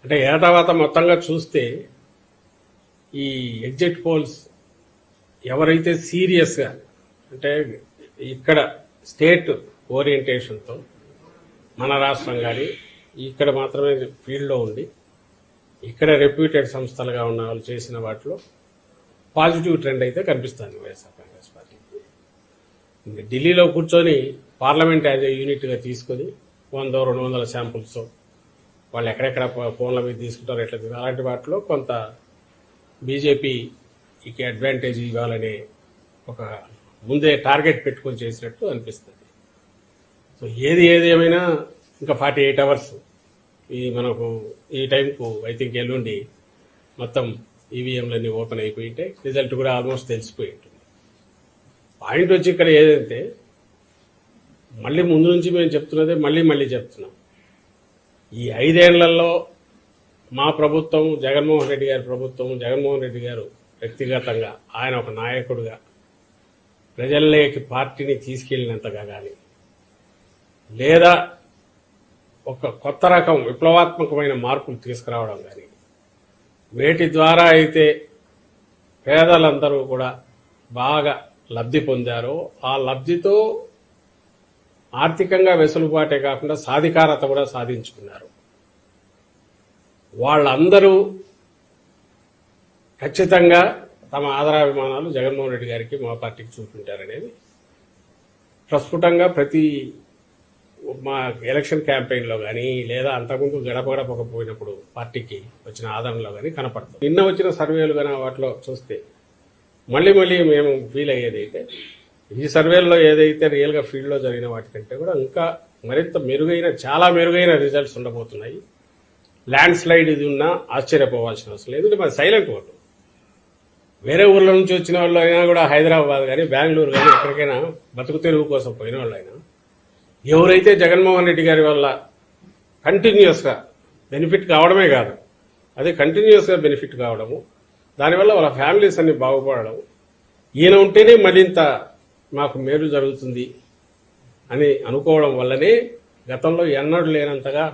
అంటే ఏటావాత మొత్తంగా చూస్తే ఈ ఎగ్జిట్ పోల్స్ ఎవరైతే సీరియస్గా అంటే ఇక్కడ స్టేట్ ఓరియంటేషన్తో మన రాష్ట్రం కానీ ఇక్కడ మాత్రమే ఫీల్డ్లో ఉండి ఇక్కడ రెప్యూటెడ్ సంస్థలుగా ఉన్న వాళ్ళు చేసిన వాటిలో పాజిటివ్ ట్రెండ్ అయితే కనిపిస్తుంది వైఎస్ఆర్ కాంగ్రెస్ పార్టీకి. ఇంకా ఢిల్లీలో కూర్చొని పార్లమెంట్ యాజ్ ఏ యూనిట్గా తీసుకొని 100-200 శాంపుల్స్ వాళ్ళు ఎక్కడెక్కడ ఫోన్ల మీద తీసుకుంటారో ఎట్లా అలాంటి వాటిలో కొంత బీజేపీకి అడ్వాంటేజ్ ఇవ్వాలనే ఒక ముందే టార్గెట్ పెట్టుకొని చేసినట్టు అనిపిస్తుంది. సో ఏది ఏమైనా ఇంకా 48 అవర్స్ మనకు ఈ టైంకు ఐ థింక్ ఎల్లుండి మొత్తం ఈవీఎంలన్నీ ఓపెన్ అయిపోయింటే రిజల్ట్ కూడా ఆల్మోస్ట్ తెలిసిపోయి ఉంటుంది. పాయింట్ వచ్చి ఇక్కడ ఏదంటే మళ్ళీ ముందు నుంచి మేము చెప్తున్నదే మళ్ళీ చెప్తున్నాం. ఈ 5 ఏళ్లలో మా ప్రభుత్వం, జగన్మోహన్ రెడ్డి గారి ప్రభుత్వం, జగన్మోహన్ రెడ్డి గారు వ్యక్తిగతంగా ఆయన ఒక నాయకుడిగా ప్రజల్లోకి పార్టీని తీసుకెళ్లినంతగా కానీ లేదా ఒక కొత్త రకం విప్లవాత్మకమైన మార్పులు తీసుకురావడం కానీ వేటి ద్వారా అయితే పేదలందరూ కూడా బాగా లబ్ధి పొందారో ఆ లబ్ధితో ఆర్థికంగా వెసులుబాటే కాకుండా సాధికారత కూడా సాధించుకున్నారు. వాళ్ళందరూ ఖచ్చితంగా తమ ఆదరాభిమానాలు జగన్మోహన్ రెడ్డి గారికి మా పార్టీకి చూపించారనేది ప్రస్ఫుటంగా ప్రతి మా ఎలక్షన్ క్యాంపెయిన్లో కానీ లేదా అంతకుముందు గడపకపోయినప్పుడు పార్టీకి వచ్చిన ఆదరణలో కానీ కనపడుతుంది. నిన్న వచ్చిన సర్వేలు కానీ వాటిలో చూస్తే మళ్ళీ మేము ఫీల్ అయ్యేది అయితే ఈ సర్వేల్లో ఏదైతే రియల్గా ఫీల్డ్లో జరిగిన వాటికంటే కూడా ఇంకా మరింత చాలా మెరుగైన రిజల్ట్స్ ఉండబోతున్నాయి. ల్యాండ్ స్లైడ్ ఇది ఉన్నా ఆశ్చర్యపోవాల్సిన అవసరం లేదు. మరి సైలెంట్ ఓటు వేరే ఊర్ల నుంచి వచ్చిన వాళ్ళు అయినా కూడా హైదరాబాద్ కానీ బెంగళూరు కానీ ఎక్కడికైనా బతుకు తెరువు కోసం పోయిన వాళ్ళు అయినా ఎవరైతే జగన్మోహన్ రెడ్డి గారి వల్ల కంటిన్యూస్గా బెనిఫిట్ కావడమే కాదు అదే కంటిన్యూస్గా బెనిఫిట్ కావడము, దానివల్ల వాళ్ళ ఫ్యామిలీస్ అన్ని బాగుపడడం, ఈయన ఉంటేనే మరింత మాకు మేలు జరుగుతుంది అని అనుకోవడం వల్లనే గతంలో ఎన్నడూ లేనంతగా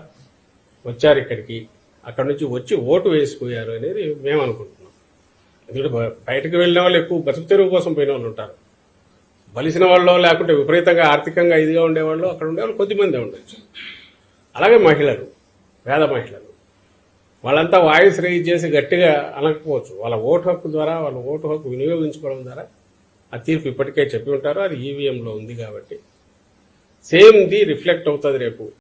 వచ్చారు ఇక్కడికి. అక్కడి నుంచి వచ్చి ఓటు వేసిపోయారు అనేది మేము అనుకుంటున్నాం. ఎందుకంటే బయటకు వెళ్ళిన వాళ్ళు ఎక్కువ బతుకు తెరువు కోసం పోయిన వాళ్ళు ఉంటారు. బలిసిన వాళ్ళు లేకుంటే విపరీతంగా ఆర్థికంగా ఇదిగా ఉండేవాళ్ళు అక్కడ ఉండేవాళ్ళు కొద్దిమందే ఉండొచ్చు. అలాగే మహిళలు, పేద మహిళలు వాళ్ళంతా వాయిస్ రైజ్ చేసి గట్టిగా అనకపోవచ్చు. వాళ్ళ ఓటు హక్కు ద్వారా వాళ్ళ ఓటు హక్కు వినియోగించుకోవడం ద్వారా ఆ తీర్పు ఇప్పటికే చెప్పి ఉంటారు. అది ఈవీఎంలో ఉంది కాబట్టి సేమ్ ది రిఫ్లెక్ట్ అవుతుంది రేపు